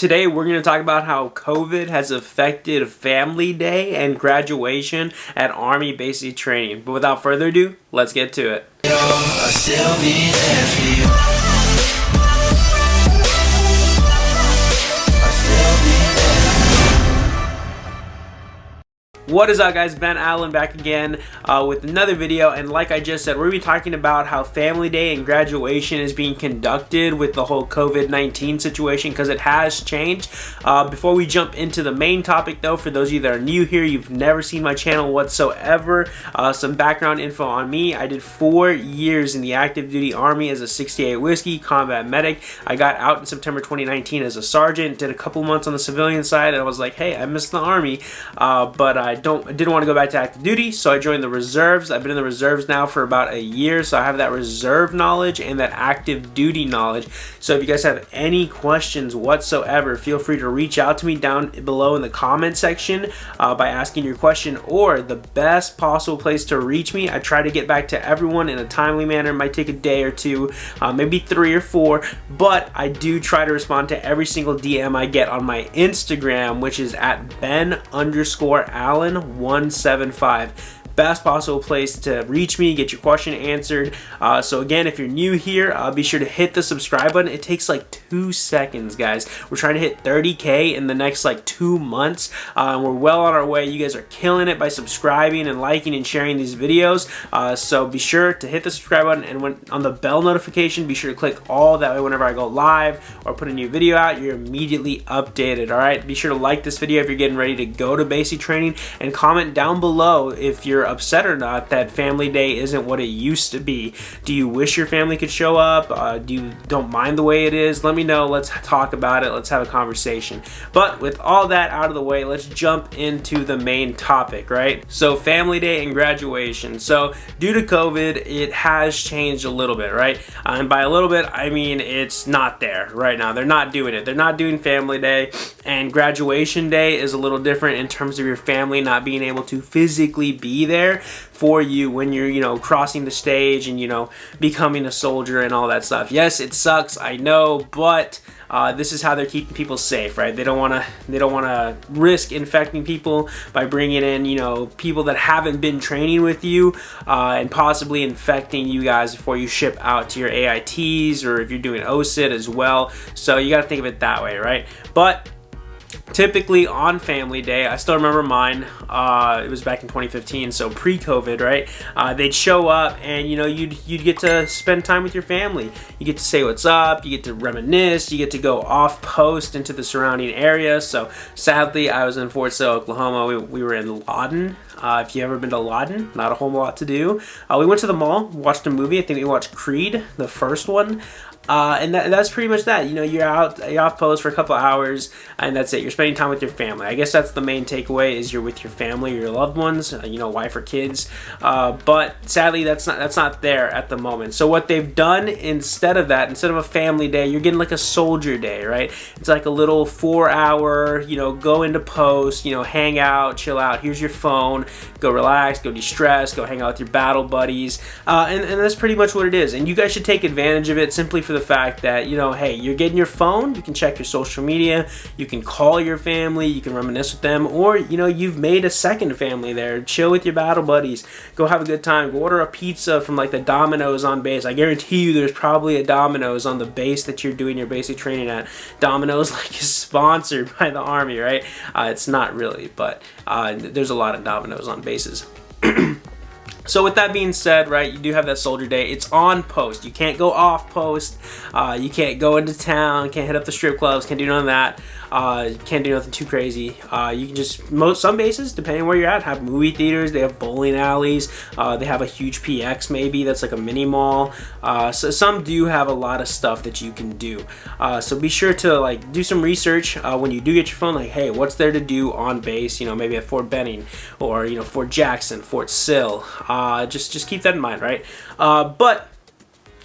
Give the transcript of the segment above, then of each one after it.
Today we're going to talk about how COVID has affected Family Day and graduation at Army basic training. But without further ado, let's get to it. What is up, guys? Ben Allen back again with another video, and like I just said, we're going to be talking about how Family Day and graduation is being conducted with the whole COVID-19 situation, because it has changed. Before we jump into the main topic though, for those of you that are new here, you've never seen my channel whatsoever, some background info on me. I did 4 years in the active duty Army as a 68 Whiskey combat medic. I got out in September 2019 as a sergeant, did a couple months on the civilian side, and I was like, hey, I missed the Army, but I didn't want to go back to active duty, so I joined the reserves. I've been in the reserves now for about a year, so I have that reserve knowledge and that active duty knowledge. So if you guys have any questions whatsoever, feel free to reach out to me down below in the comment section by asking your question, or the best possible place to reach me, I try to get back to everyone in a timely manner. It might take a day or two, maybe 3 or 4, but I do try to respond to every single DM I get on my Instagram, which is at Ben_Allen 175. Best possible place to reach me, get your question answered. So again, if you're new here, be sure to hit the subscribe button. It takes like 2 seconds, guys. We're trying to hit 30K in the next like 2 months, and we're well on our way. You guys are killing it by subscribing and liking and sharing these videos. So be sure to hit the subscribe button, and when on the bell notification, be sure to click all. That way whenever I go live or put a new video out, you're immediately updated. All right, be sure to like this video if you're getting ready to go to basic training, and comment down below if you're upset or not that Family Day isn't what it used to be. Do you wish your family could show up? Don't mind the way it is? Let me know. Let's talk about it. Let's have a conversation. But with all that out of the way, let's jump into the main topic, right? So Family Day and graduation. So due to COVID, it has changed a little bit, right? And by a little bit, I mean it's not there right now. They're not doing it. They're not doing Family Day, and graduation day is a little different in terms of your family not being able to physically be there for you when you're, crossing the stage and, becoming a soldier and all that stuff. Yes, it sucks, I know, but this is how they're keeping people safe, right? They don't want to risk infecting people by bringing in, people that haven't been training with you, and possibly infecting you guys before you ship out to your AITs, or if you're doing OSIT as well. So you got to think of it that way, right? But typically on Family Day, I still remember mine, it was back in 2015, so pre-COVID, right? They'd show up, and you'd get to spend time with your family. You get to say what's up, you get to reminisce, you get to go off post into the surrounding area. So sadly, I was in Fort Sill, Oklahoma. We were in Lawton. If you've ever been to Lawton, not a whole lot to do. We went to the mall, watched a movie. I think we watched Creed, the first one. And that's pretty much that. You're off post for a couple hours, and that's it. You're spending time with your family. I guess that's the main takeaway, is you're with your family or your loved ones, wife or kids. But sadly, that's not there at the moment. So what they've done instead of that, instead of a Family Day, you're getting like a soldier day, right? It's like a little 4-hour, go into post, hang out, chill out. Here's your phone. Go relax, go de-stress, go hang out with your battle buddies. And that's pretty much what it is. And you guys should take advantage of it, simply for the fact that, hey, you're getting your phone, you can check your social media, you can call your family, you can reminisce with them, or, you've made a second family there. Chill with your battle buddies, go have a good time, go order a pizza from like the Domino's on base. I guarantee you there's probably a Domino's on the base that you're doing your basic training at. Domino's is sponsored by the Army, right? It's not really, but there's a lot of Domino's on bases. So with that being said, right, you do have that soldier day. It's on post. You can't go off post. You can't go into town. Can't hit up the strip clubs. Can't do none of that. Can't do nothing too crazy. You can just, some bases, depending where you're at, have movie theaters. They have bowling alleys. They have a huge PX maybe that's like a mini mall. So some do have a lot of stuff that you can do. So be sure to do some research when you do get your phone. Hey, what's there to do on base? Maybe at Fort Benning, or Fort Jackson, Fort Sill. Just keep that in mind, right? But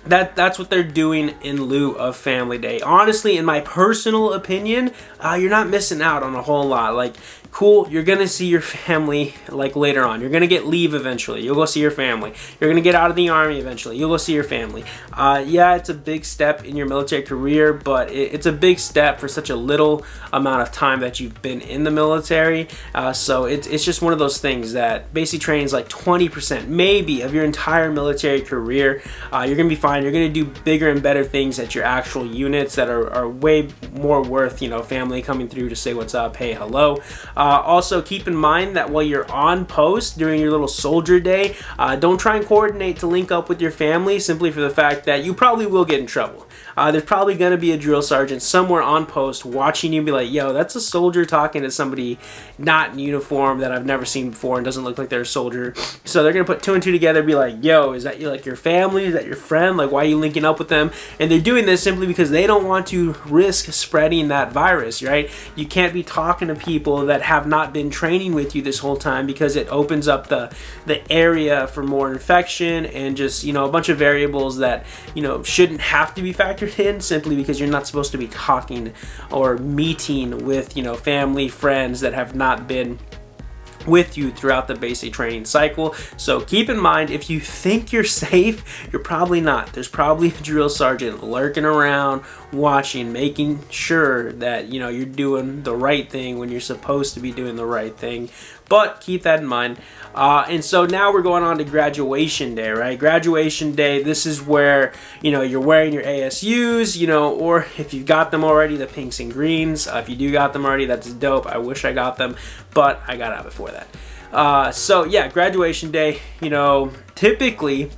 that's what they're doing in lieu of family day. Honestly, in my personal opinion, you're not missing out on a whole lot. Like, cool, you're gonna see your family like later on. You're gonna get leave eventually. You'll go see your family. You're gonna get out of the army eventually. You'll go see your family. Yeah, it's a big step in your military career, but it's a big step for such a little amount of time that you've been in the military. So it's just one of those things that basic training is like 20% maybe of your entire military career. You're gonna be fine. You're gonna do bigger and better things at your actual units that are way more worth, you know, family coming through to say what's up, hey, hello. Also, keep in mind that while you're on post during your little soldier day, don't try and coordinate to link up with your family, simply for the fact that you probably will get in trouble. There's probably going to be a drill sergeant somewhere on post watching you and be like, yo, that's a soldier talking to somebody not in uniform that I've never seen before and doesn't look like they're a soldier. So they're going to put two and two together and be like, yo, is that like your family? Is that your friend? Like, why are you linking up with them? And they're doing this simply because they don't want to risk spreading that virus, right? You can't be talking to people that have not been training with you this whole time, because it opens up the area for more infection and just, you know, a bunch of variables that, you know, shouldn't have to be factored in, simply because you're not supposed to be talking or meeting with, you know, family, friends that have not been with you throughout the basic training cycle. So keep in mind, if you think you're safe, you're probably not. There's probably a drill sergeant lurking around, watching, making sure that, you know, you're doing the right thing when you're supposed to be doing the right thing. But keep that in mind. And so now we're going on to graduation day, right? Graduation day, this is where, you know, you're wearing your ASUs, you know, or if you've got them already, the pinks and greens. If you do got them already, that's dope. I wish I got them, but I got out before that. So yeah, graduation day, you know, typically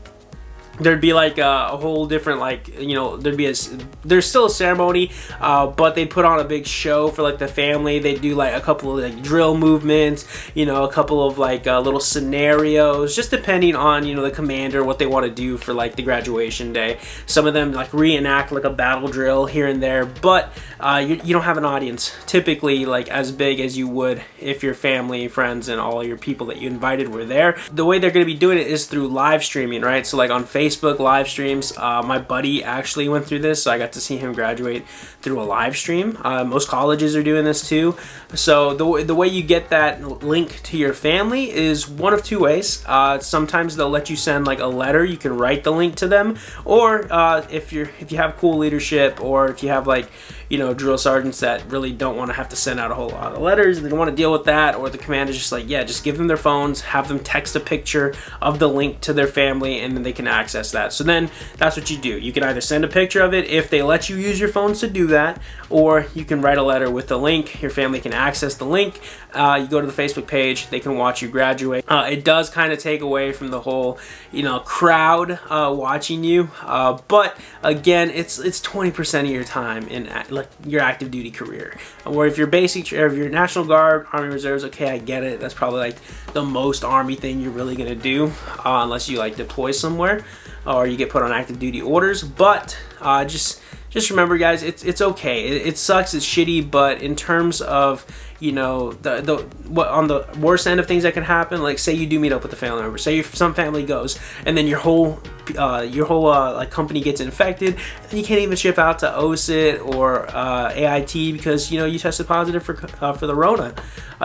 there'd be like a whole different, like, you know, there's still a ceremony, but they put on a big show for like the family. They do like a couple of like drill movements, you know, a couple of like little scenarios, just depending on, you know, the commander, what they want to do for like the graduation day. Some of them like reenact like a battle drill here and there, but you don't have an audience typically like as big as you would if your family, friends, and all your people that you invited were there. The way they're going to be doing it is through live streaming, right? So like on Facebook live streams. My buddy actually went through this, so I got to see him graduate through a live stream. Most colleges are doing this too. So the way you get that link to your family is one of two ways. Sometimes they'll let you send like a letter. You can write the link to them, or if you have cool leadership, or if you have like, you know, drill sergeants that really don't want to have to send out a whole lot of letters, they don't want to deal with that, or the commander's just like, yeah, just give them their phones, have them text a picture of the link to their family, and then they can access that. So then that's what you do. You can either send a picture of it if they let you use your phones to do that, or you can write a letter with the link. Your family can access the link. You go to the Facebook page, they can watch you graduate. It does kind of take away from the whole, you know, crowd watching you, but again, it's 20% of your time in like your active duty career. Or if you're basic, or if you're National Guard, Army Reserves, okay, I get it. That's probably like the most Army thing you're really gonna do, unless you like deploy somewhere or you get put on active duty orders. But just remember, guys, it's okay. It sucks, it's shitty, but in terms of, you know, what on the worst end of things that can happen, like say you do meet up with a family member, say some family goes, and then your whole like company gets infected, and you can't even ship out to OSIT or AIT because, you know, you tested positive for the Rona.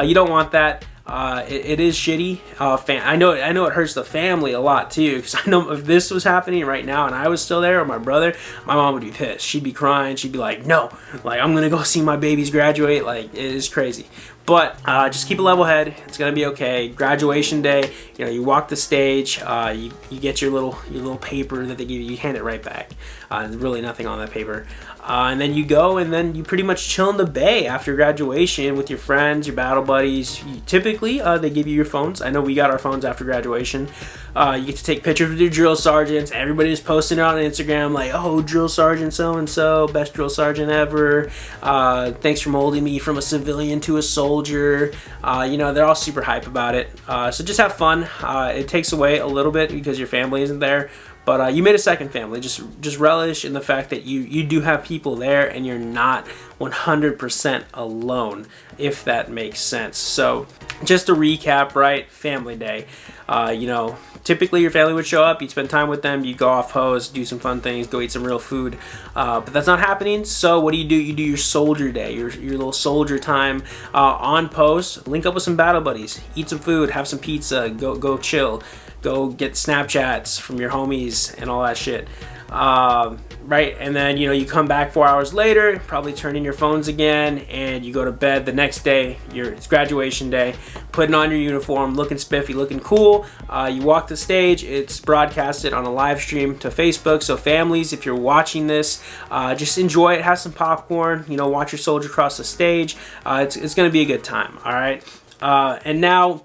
You don't want that. It is shitty. I know it hurts the family a lot too, because I know if this was happening right now and I was still there, or my brother, my mom would be pissed. She'd be crying. She'd be like, no, like, I'm gonna go see my babies graduate. Like, it is crazy. But just keep a level head. It's gonna be okay. Graduation day, you know, you walk the stage, you get your little paper that they give you. You hand it right back. There's really nothing on that paper. And then you go, and then you pretty much chill in the bay after graduation with your friends, your battle buddies. Typically, they give you your phones. I know we got our phones after graduation. You get to take pictures with your drill sergeants. Everybody's posting it on Instagram like, oh, drill sergeant so-and-so, best drill sergeant ever. Thanks for molding me from a civilian to a soldier. You know, they're all super hype about it. So just have fun. It takes away a little bit because your family isn't there. But you made a second family. Just relish in the fact that you do have people there and you're not 100% alone, if that makes sense. So just to recap, right? Family day. You know, typically your family would show up, you'd spend time with them, you'd go off post, do some fun things, go eat some real food. But that's not happening. So what do? You do your soldier day, your little soldier time on post. Link up with some battle buddies, eat some food, have some pizza, go chill, go get Snapchats from your homies and all that shit. Right, and then you know, you come back 4 hours later, probably turn in your phones again, and you go to bed the next day. It's graduation day, putting on your uniform, looking spiffy, looking cool. You walk the stage. It's broadcasted on a live stream to Facebook. So families, if you're watching this, just enjoy it. Have some popcorn. You know, watch your soldier cross the stage. It's gonna be a good time. All right, and now.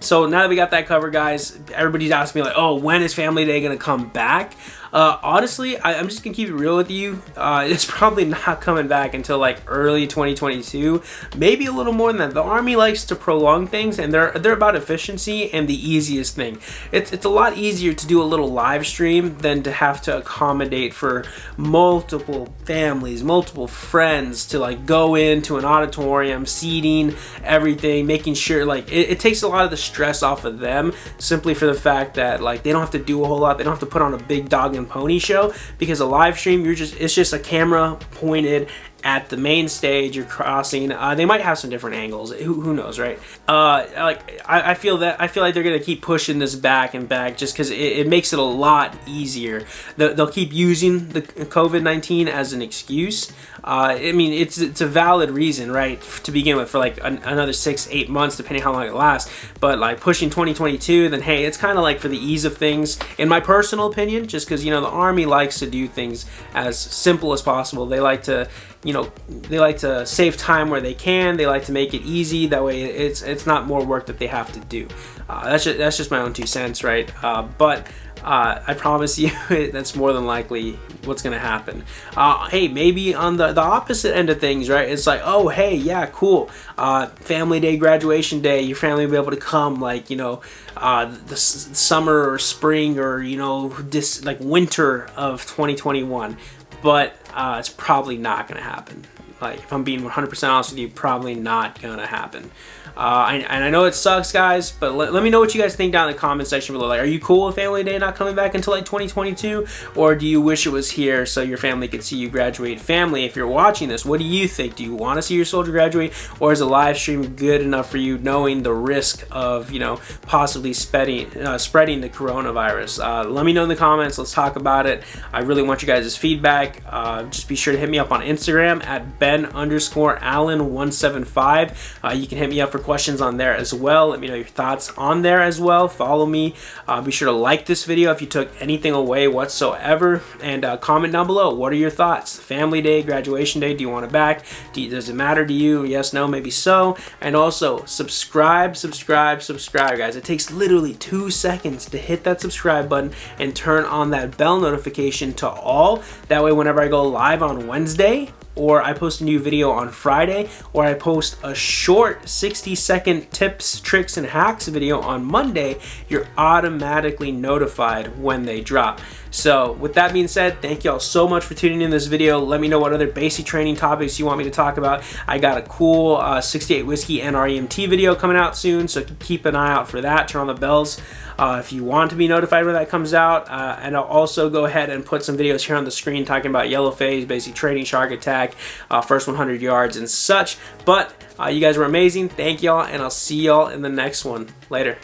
So now that we got that covered, guys, everybody's asking me like, oh, when is Family Day gonna come back? Honestly, I'm just gonna keep it real with you. It's probably not coming back until like early 2022, maybe a little more than that. The Army likes to prolong things, and they're about efficiency and the easiest thing. It's a lot easier to do a little live stream than to have to accommodate for multiple families, multiple friends to like go into an auditorium, seating, everything, making sure like it takes a lot of the stress off of them, simply for the fact that like they don't have to do a whole lot. They don't have to put on a big dog and pony show, because a live stream, it's just a camera pointed at the main stage. You're crossing. They might have some different angles. Who knows, right? I feel like they're gonna keep pushing this back and back, just because it makes it a lot easier. They'll keep using the COVID-19 as an excuse. I mean, it's a valid reason, right, to begin with, for like another 6-8 months, depending how long it lasts. But like pushing 2022, then hey, it's kind of like for the ease of things, in my personal opinion, just because, you know, the Army likes to do things as simple as possible. They like to, you know, they like to save time where they can. They like to make it easy. That way it's not more work that they have to do. That's just my own 2 cents, right? But I promise you that's more than likely what's gonna happen. Hey, maybe on the opposite end of things, right? It's like, oh hey, yeah, cool, family day, graduation day, your family will be able to come, like, you know, the summer or spring, or, you know, this like winter of 2021. But it's probably not gonna happen. Like, if I'm being 100% honest with you, probably not gonna happen. And I know it sucks, guys, but let me know what you guys think down in the comment section below. Like, are you cool with Family Day not coming back until like 2022? Or do you wish it was here so your family could see you graduate? Family, if you're watching this, what do you think? Do you want to see your soldier graduate? Or is a live stream good enough for you, knowing the risk of, you know, possibly spreading the coronavirus? Let me know in the comments. Let's talk about it. I really want you guys' feedback. Just be sure to hit me up on Instagram at Ben_Allen175. You can hit me up for questions on there as well. Let me know your thoughts on there as well. Follow me. Be sure to like this video if you took anything away whatsoever, and comment down below. What are your thoughts? Family Day, graduation day, do you want it back? Does it matter to you? Yes, no, maybe so. And also subscribe, guys. It takes literally 2 seconds to hit that subscribe button and turn on that bell notification to all. That way, whenever I go live on Wednesday, or I post a new video on Friday, or I post a short 60-second tips, tricks, and hacks video on Monday, you're automatically notified when they drop. So with that being said, thank y'all so much for tuning in this video. Let me know what other basic training topics you want me to talk about. I got a cool 68 whiskey and REMT video coming out soon, so keep an eye out for that. Turn on the bells if you want to be notified when that comes out. And I'll also go ahead and put some videos here on the screen talking about yellow phase, basic training, shark attack, first 100 yards and such. But you guys were amazing. Thank y'all, and I'll see y'all in the next one. Later.